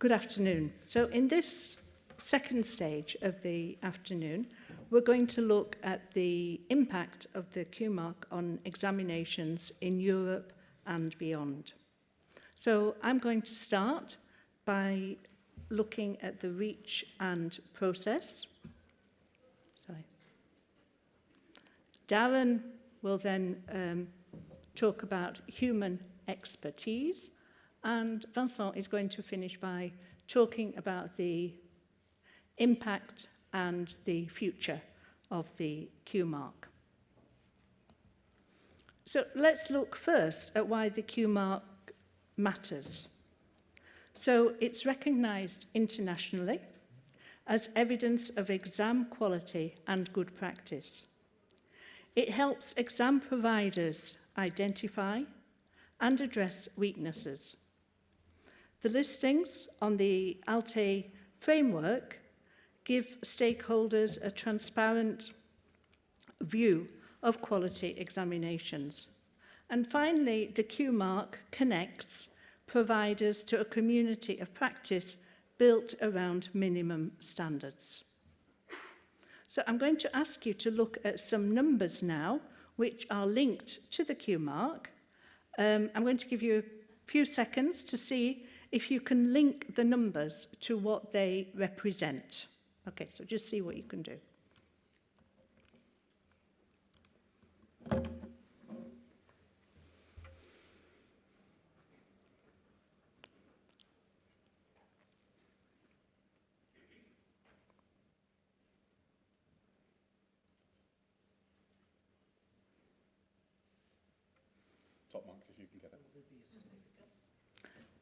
Good afternoon. So in this second stage of the afternoon, we're going to look at the impact of the QMark on examinations in Europe and beyond. So I'm going to start by looking at the reach and process. Sorry. Darren will then talk about human expertise, and Vincent is going to finish by talking about the impact and the future of the QMark. So let's look first at why the QMark matters. So it's recognised internationally as evidence of exam quality and good practice. It helps exam providers identify and address weaknesses. The listings on the ALTE framework give stakeholders a transparent view of quality examinations. And finally, the QMark connects providers to a community of practice built around minimum standards. So I'm going to ask you to look at some numbers now, which are linked to the QMark. I'm going to give you a few seconds to see if you can link the numbers to what they represent. Okay, so just see what you can do. Top marks if you can get it.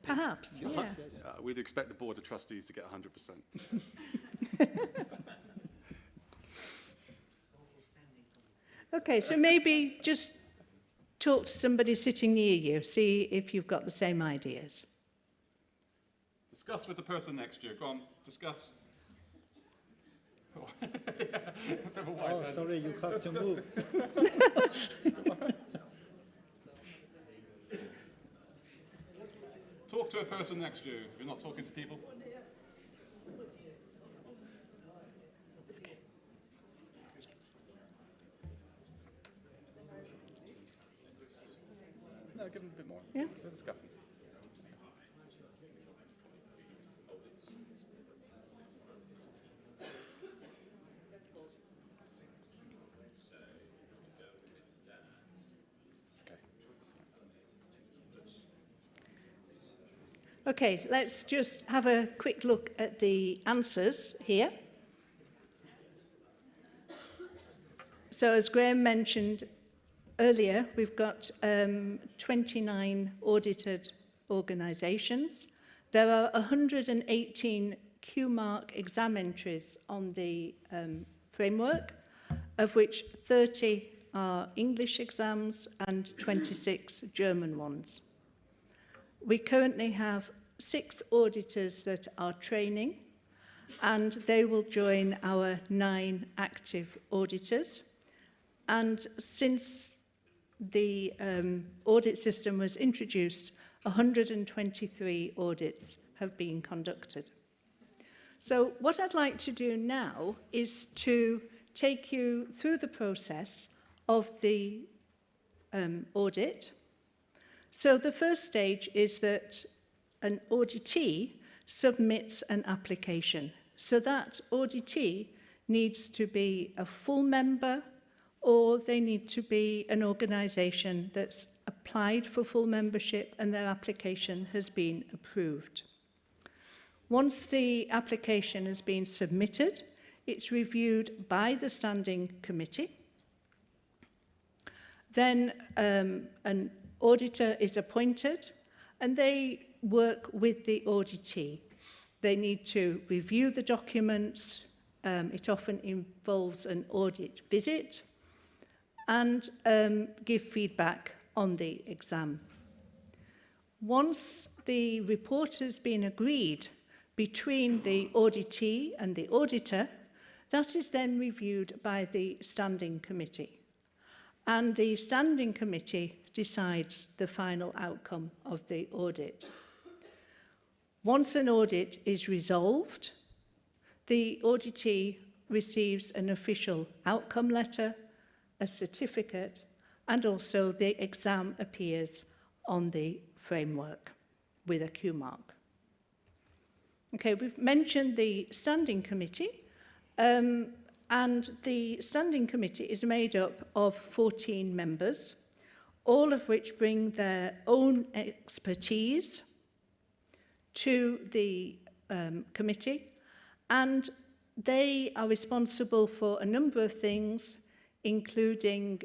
Perhaps, yeah. We'd expect the Board of Trustees to get 100%. Okay, so maybe just talk to somebody sitting near you, see if you've got the same ideas. Discuss with the person next to you. Go on, discuss. Oh, sorry, you have to move. Talk to a person next to you. You're not talking to people. No, give them a bit more. Yeah. We're discussing. Okay, let's just have a quick look at the answers here. So as Graham mentioned earlier, we've got 29 audited organisations. There are 118 QMark exam entries on the framework, of which 30 are English exams and 26 German ones. We currently have 6 auditors that are training, and they will join our 9 active auditors. And since the audit system was introduced, 123 audits have been conducted. So what I'd like to do now is to take you through the process of the audit. So the first stage is that an auditee submits an application. So that auditee needs to be a full member, or they need to be an organisation that's applied for full membership and their application has been approved. Once the application has been submitted, it's reviewed by the standing committee. Then an auditor is appointed, and they work with the auditee. They need to review the documents. It often involves an audit visit, and give feedback on the exam. Once the report has been agreed between the auditee and the auditor, that is then reviewed by the standing committee. And the standing committee decides the final outcome of the audit. Once an audit is resolved, the auditee receives an official outcome letter, a certificate, and also the exam appears on the framework with a Q mark. Okay, we've mentioned the standing committee, and the standing committee is made up of 14 members, all of which bring their own expertise to the committee, and they are responsible for a number of things, including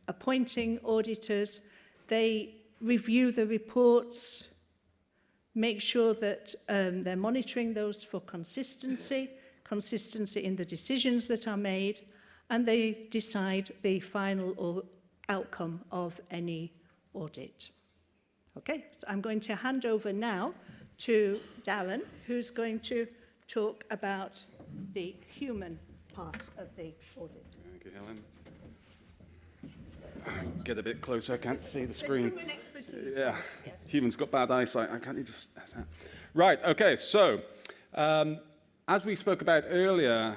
appointing auditors. They review the reports, make sure that they're monitoring those for consistency in the decisions that are made, and they decide the final outcome of any audit. Okay, so I'm going to hand over now to Darren, who's going to talk about the human part of the audit. Thank you, Helen. Get a bit closer, I can't see the screen. Yeah, humans got bad eyesight. I can't just... Right, okay, so as we spoke about earlier,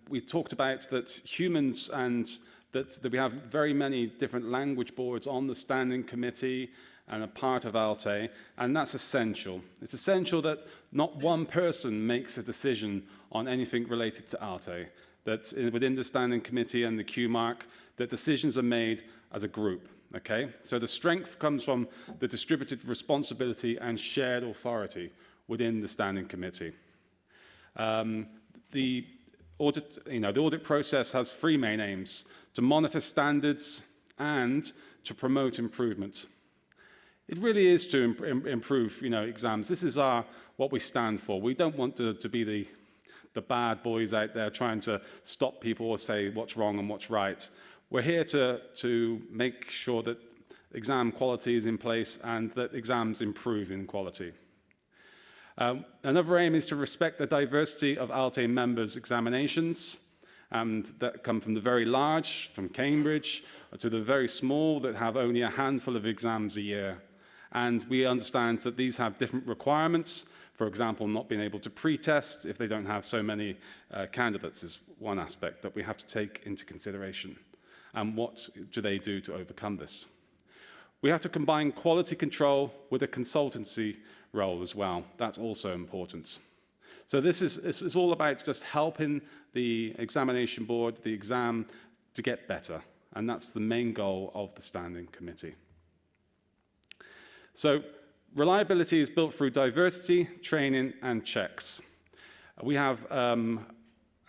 we talked about that humans and that we have very many different language boards on the standing committee and a part of ALTE, and that's essential. It's essential that not one person makes a decision on anything related to ALTE, that within the standing committee and the Q mark, that decisions are made as a group, okay? So the strength comes from the distributed responsibility and shared authority within the standing committee. The audit process has three main aims: to monitor standards and to promote improvement. It really is to improve, exams. This is what we stand for. We don't want to be the bad boys out there trying to stop people or say what's wrong and what's right. We're here to make sure that exam quality is in place and that exams improve in quality. Another aim is to respect the diversity of ALTE members' examinations, and that come from the very large, from Cambridge, to the very small that have only a handful of exams a year. And we understand that these have different requirements. For example, not being able to pre-test if they don't have so many candidates is one aspect that we have to take into consideration. And what do they do to overcome this? We have to combine quality control with a consultancy role as well. That's also important. So this is all about just helping the examination board, the exam, to get better. And that's the main goal of the standing committee. So reliability is built through diversity, training, and checks. We have,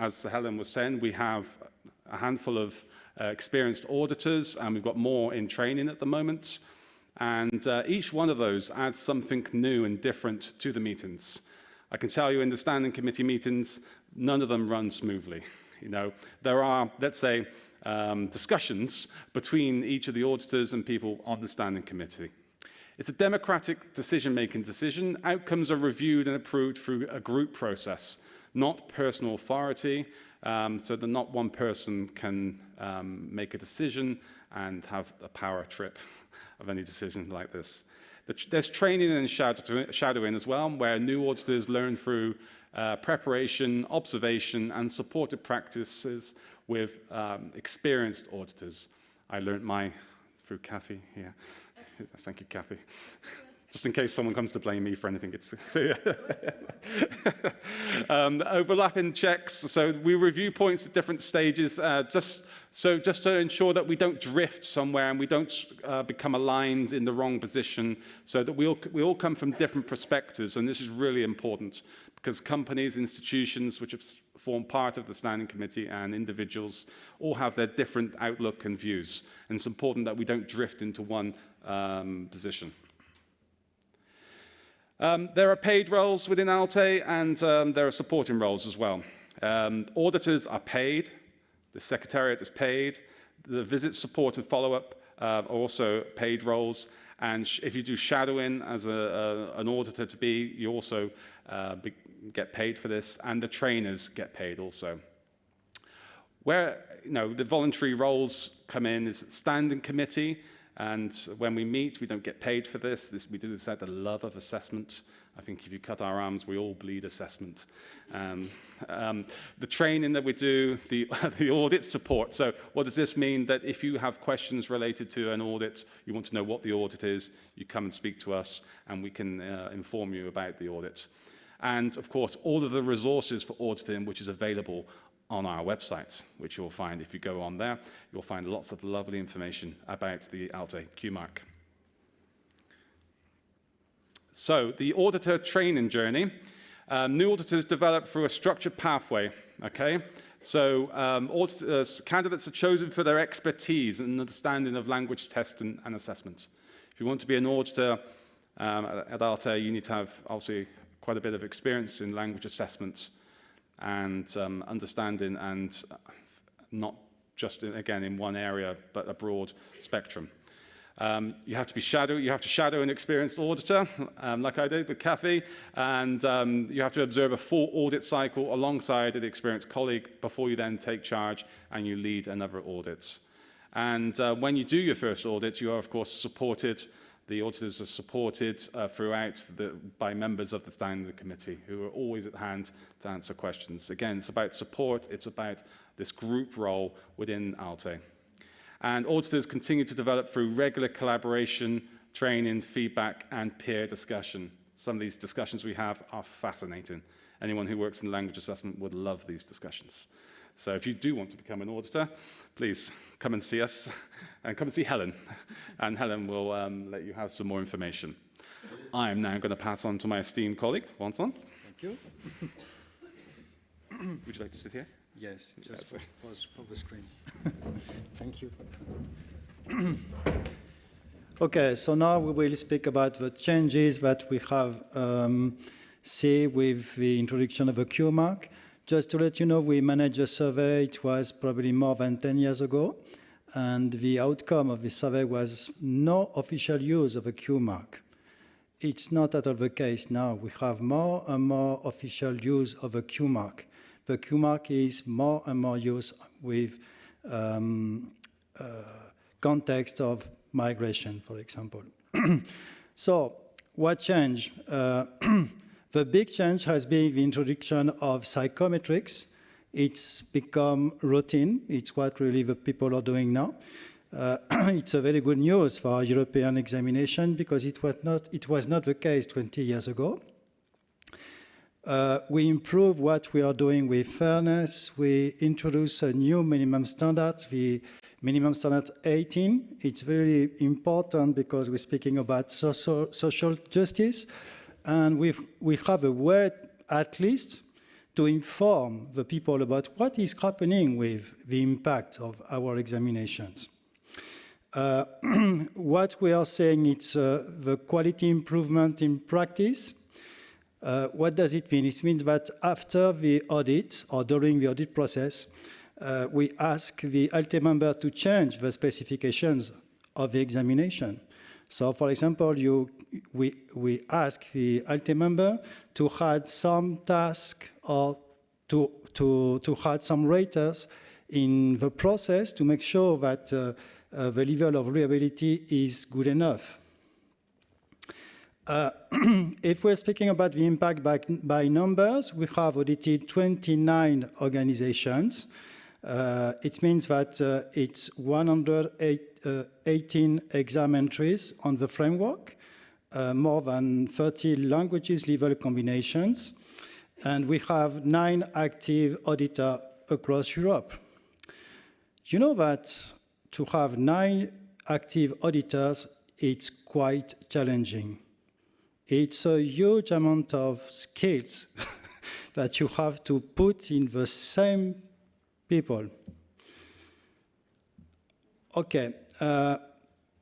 as Helen was saying, we have a handful of experienced auditors, and we've got more in training at the moment. And each one of those adds something new and different to the meetings. I can tell you in the standing committee meetings, none of them run smoothly. There are, let's say, discussions between each of the auditors and people on the standing committee. It's a democratic decision-making decision. Outcomes are reviewed and approved through a group process, not personal authority, so that not one person can make a decision and have a power trip of any decision like this. There's training and shadowing as well, where new auditors learn through preparation, observation, and supported practices with experienced auditors. I learned mine through Kathy here. Thank you, Kathy. Just in case someone comes to blame me for anything. Overlapping checks. So we review points at different stages, just to ensure that we don't drift somewhere and we don't become aligned in the wrong position, so that we all come from different perspectives. And this is really important because companies, institutions, which form part of the standing committee, and individuals all have their different outlook and views. And it's important that we don't drift into one position. There are paid roles within ALTE, and there are supporting roles as well. Auditors are paid, the secretariat is paid, the visit support and follow-up are also paid roles, and if you do shadowing as an auditor to be, you also get paid for this, and the trainers get paid also. Where the voluntary roles come in is standing committee. And when we meet, we don't get paid for this. We do this out of the love of assessment. I think if you cut our arms, we all bleed assessment. The training that we do, the audit support. So what does this mean? That if you have questions related to an audit, you want to know what the audit is, you come and speak to us, and we can inform you about the audit. And of course, all of the resources for auditing, which is available on our website, which you'll find if you go on there, you'll find lots of lovely information about the ALTE Q-Mark. So the auditor training journey, new auditors develop through a structured pathway, okay? So candidates are chosen for their expertise and understanding of language testing and assessment. If you want to be an auditor at ALTE, you need to have obviously quite a bit of experience in language assessment and understanding, and not just, again, in one area, but a broad spectrum. You have to shadow an experienced auditor, like I did with Kathy, and you have to observe a full audit cycle alongside an experienced colleague before you then take charge and you lead another audit. And when you do your first audit, you are, of course, supported. The auditors are supported throughout by members of the standing committee who are always at hand to answer questions. Again, it's about support. It's about this group role within ALTE. And auditors continue to develop through regular collaboration, training, feedback, and peer discussion. Some of these discussions we have are fascinating. Anyone who works in language assessment would love these discussions. So if you do want to become an auditor, please come and see us, and come and see Helen. And Helen will let you have some more information. I am now going to pass on to my esteemed colleague, Vincent. Thank you. Would you like to sit here? Yes, just for the screen. Thank you. Okay, so now we will speak about the changes that we have seen with the introduction of a Q-mark. Just to let you know, we managed a survey. It was probably more than 10 years ago. And the outcome of the survey was no official use of a Q-mark. It's not at all the case now. We have more and more official use of a Q-mark. The Q-mark is more and more used with context of migration, for example. So what changed? The big change has been the introduction of psychometrics. It's become routine. It's what really the people are doing now. It's a very good news for European examination because it was not the case 20 years ago. We improve what we are doing with fairness. We introduce a new minimum standard, the minimum standard 18. It's very important because we're speaking about social justice. And we have a way, at least, to inform the people about what is happening with the impact of our examinations. What we are saying is the quality improvement in practice. What does it mean? It means that after the audit or during the audit process, we ask the ALTE member to change the specifications of the examination. So, for example, we ask the ALTE member to add some task or to add some raters in the process to make sure that the level of reliability is good enough. If we're speaking about the impact by numbers, we have audited 29 organizations. It means that it's 118 exam entries on the framework, more than 30 languages level combinations, and we have 9 active auditors across Europe. You know that to have 9 active auditors, it's quite challenging. It's a huge amount of skills that you have to put in the same people. Okay,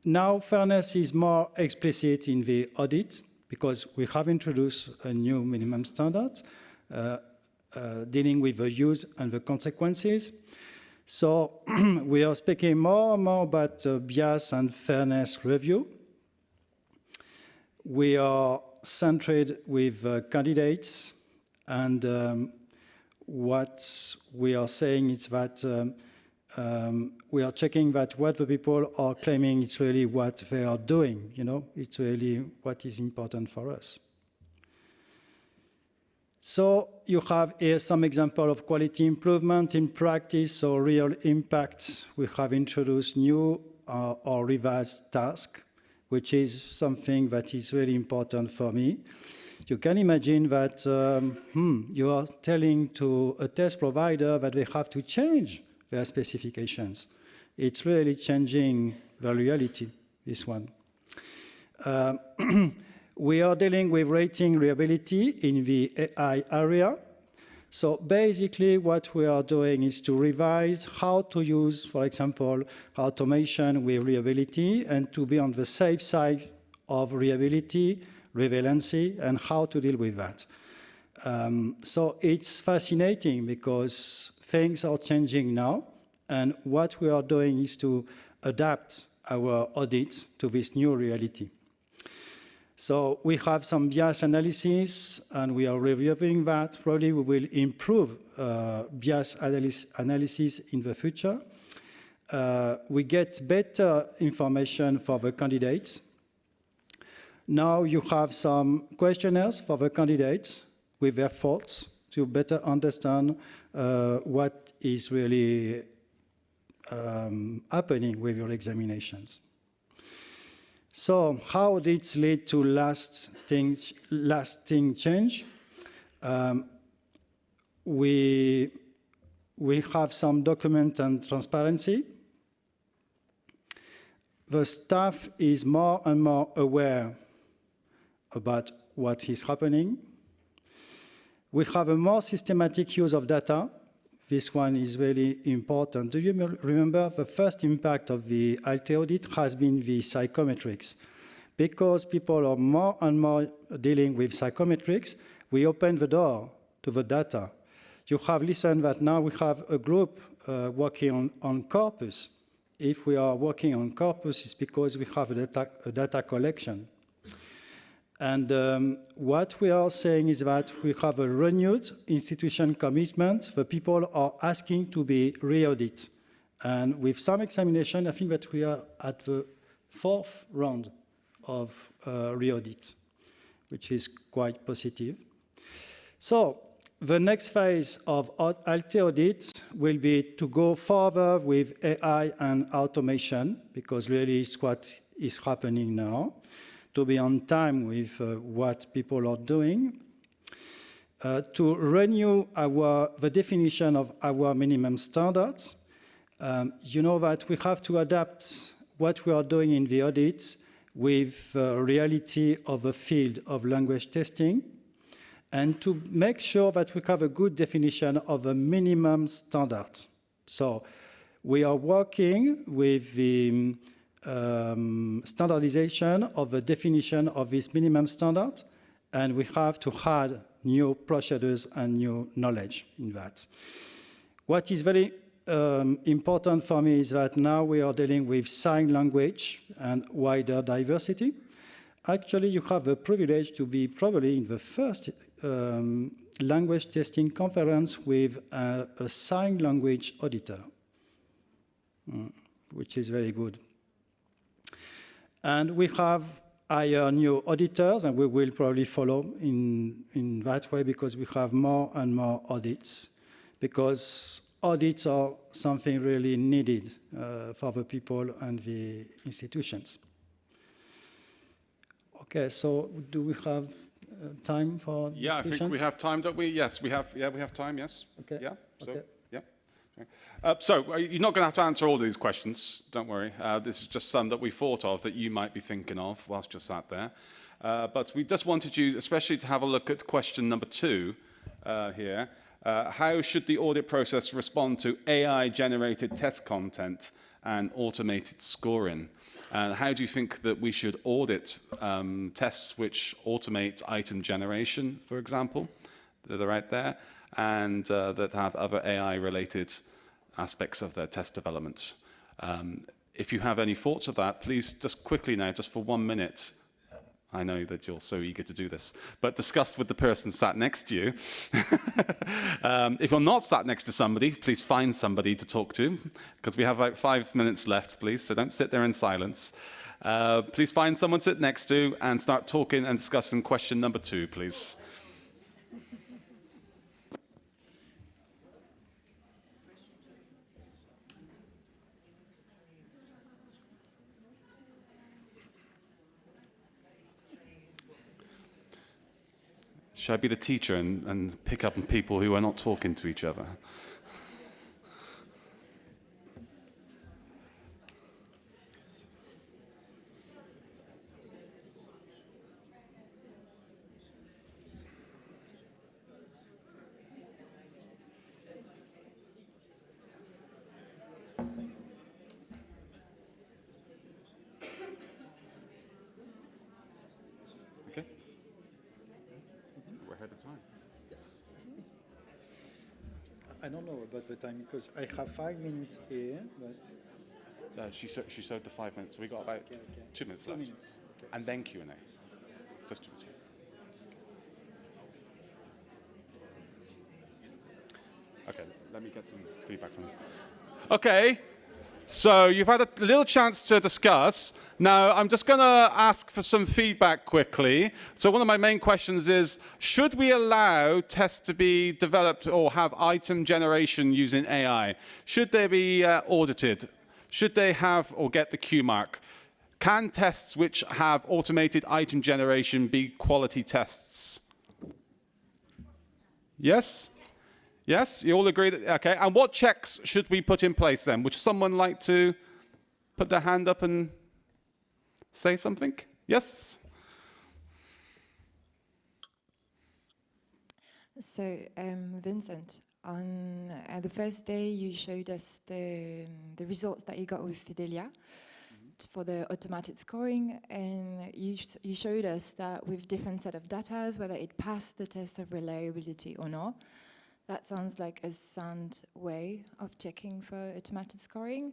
now fairness is more explicit in the audit because we have introduced a new minimum standard dealing with the use and the consequences. So we are speaking more and more about bias and fairness review. We are centered with candidates, and what we are saying is that we are checking that what the people are claiming is really what they are doing, you know, it's really what is important for us. So you have here some example of quality improvement in practice or real impact. We have introduced new or revised task, which is something that is really important for me. You can imagine that you are telling to a test provider that they have to change their specifications. It's really changing the reality, this one. We are dealing with rating reliability in the AI area. So basically what we are doing is to revise how to use, for example, automation with reliability and to be on the safe side of reliability, relevancy, and how to deal with that. So it's fascinating because things are changing now, and what we are doing is to adapt our audits to this new reality. So we have some bias analysis, and we are reviewing that. Probably we will improve bias analysis in the future. We get better information for the candidates. Now you have some questionnaires for the candidates with their faults to better understand what is really happening with your examinations. So how did it lead to lasting change? We have some document and transparency. The staff is more and more aware about what is happening. We have a more systematic use of data. This one is really important. Do you remember the first impact of the ALTE audit has been the psychometrics? Because people are more and more dealing with psychometrics, we open the door to the data. You have listened that now we have a group working on corpus. If we are working on corpus, it's because we have a data collection. And what we are saying is that we have a renewed institution commitment. The people are asking to be re-audited. And with some examination, I think that we are at the 4th round of re-audit, which is quite positive. So the next phase of ALTE audit will be to go further with AI and automation, because really it's what is happening now, to be on time with what people are doing, to renew the definition of our minimum standards. You know that we have to adapt what we are doing in the audits with the reality of the field of language testing, and to make sure that we have a good definition of a minimum standard. So we are working with the standardization of the definition of this minimum standard, and we have to add new procedures and new knowledge in that. What is very important for me is that now we are dealing with sign language and wider diversity. Actually, you have the privilege to be probably in the first language testing conference with a sign language auditor, which is very good. And we have hired new auditors, and we will probably follow in that way because we have more and more audits, because audits are something really needed for the people and the institutions. Okay, so do we have time for discussions? Yeah, I think we have time, don't we? Yes, we have. Yeah, we have time. Yes. Okay. Yeah. So, okay. yeah. So you're not going to have to answer all of these questions. Don't worry. This is just some that we thought of that you might be thinking of whilst you're sat there. But we just wanted you, especially, to have a look at question number 2 here. How should the audit process respond to AI-generated test content and automated scoring? How do you think that we should audit tests which automate item generation, for example, that are out there, and that have other AI-related aspects of their test development? If you have any thoughts of that, please just quickly now, just for 1 minute, I know that you're so eager to do this, but discuss with the person sat next to you. If you're not sat next to somebody, please find somebody to talk to, because we have about 5 minutes left, please, so don't sit there in silence. Please find someone to sit next to and start talking and discussing question number 2, please. Should I be the teacher and pick up on people who are not talking to each other? Okay. We're ahead of time. Yes. I don't know about the time because I have 5 minutes here, but She showed the 5 minutes, so we got about 2 minutes left. minutes. Okay. And then Q&A. Just 2 minutes. Okay, let me get some feedback from you. Okay, so you've had a little chance to discuss. Now, I'm just going to ask for some feedback quickly. So one of my main questions is, should we allow tests to be developed or have item generation using AI? Should they be audited? Should they have or get the Q mark? Can tests which have automated item generation be quality tests? Yes? Yes, you all agree that, okay. And what checks should we put in place then? Would someone like to put their hand up and say something? Yes? So, Vincent, on the first day you showed us the results that you got with Fidelia for the automated scoring, and you showed us that with different set of data, whether it passed the test of reliability or not. That sounds like a sound way of checking for automated scoring.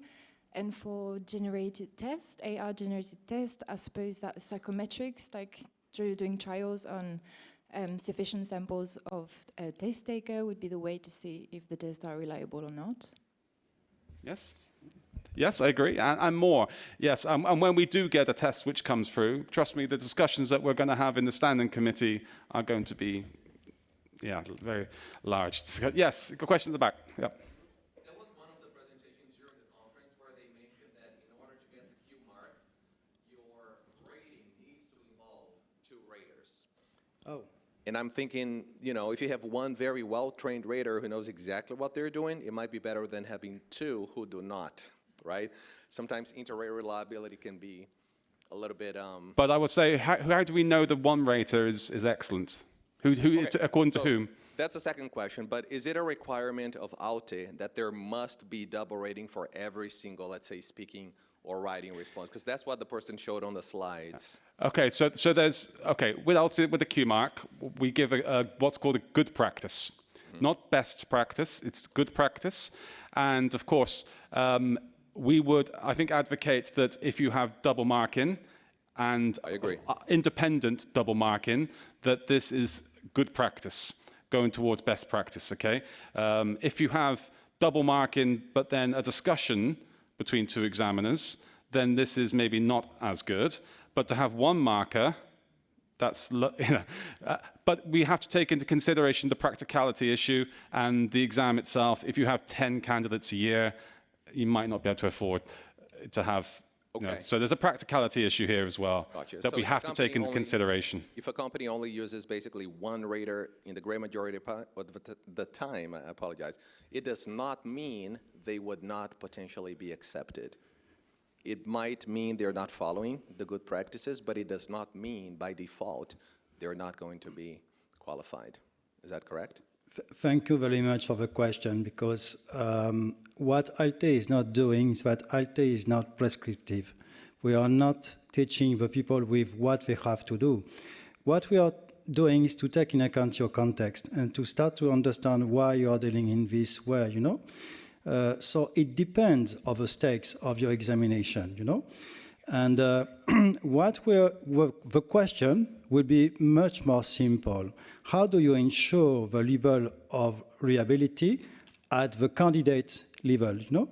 And for generated tests, AR-generated tests, I suppose that psychometrics, like doing trials on sufficient samples of a test taker, would be the way to see if the tests are reliable or not. Yes? Yes, I agree, and more. Yes, and when we do get a test which comes through, trust me, the discussions that we're going to have in the standing committee are going to be very large. Yes, a question at the back. Yep. That was one of the presentations during the conference where they mentioned that in order to get the Q mark, your rating needs to involve 2 raters. Oh. And I'm thinking, if you have one very well-trained rater who knows exactly what they're doing, it might be better than having 2 who do not, right? Sometimes inter-rater reliability can be a little bit... But I would say, how do we know the one rater is excellent? According to whom? That's the second question, but is it a requirement of ALTE that there must be double rating for every single, let's say, speaking or writing response? Because that's what the person showed on the slides. Okay, so there's, with ALTE, with the Q mark, we give what's called a good practice. Not best practice, it's good practice. And of course, we would, I think, advocate that if you have double marking and I agree. Independent double marking, that this is good practice, going towards best practice, okay? If you have double marking, but then a discussion between 2 examiners, then this is maybe not as good. But to have one marker, that's, but we have to take into consideration the practicality issue and the exam itself. If you have 10 candidates a year, you might not be able to afford to have. Okay. So there's a practicality issue here as well Gotcha. that So we if a have to take into company consideration. If a company only uses basically one rater in the great majority of the time, I apologize, it does not mean they would not potentially be accepted. It might mean they're not following the good practices, but it does not mean by default they're not going to be qualified. Is that correct? Thank you very much for the question, because what ALTE is not doing is that ALTE is not prescriptive. We are not teaching the people with what they have to do. What we are doing is to take into account your context and to start to understand why you are dealing in this way, So it depends on the stakes of your examination, And the question will be much more simple. How do you ensure the level of reliability at the candidate level, you know?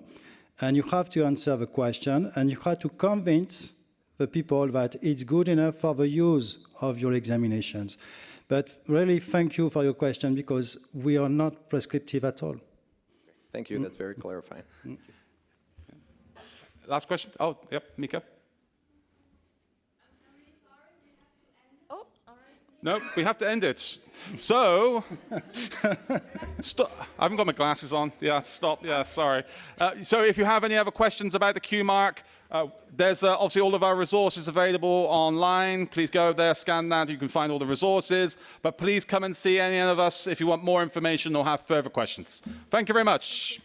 And you have to answer the question, and you have to convince the people that it's good enough for the use of your examinations. But really, thank you for your question, because we are not prescriptive at all. Thank you, that's very clarifying. Last question? Oh, yep, Mika. Oh, all right. No, we have to end it. So, stop. I haven't got my glasses on. Yeah, stop. Yeah, sorry. So if you have any other questions about the Q mark, there's obviously all of our resources available online. Please go there, scan that. You can find all the resources. But please come and see any of us if you want more information or have further questions. Thank you very much.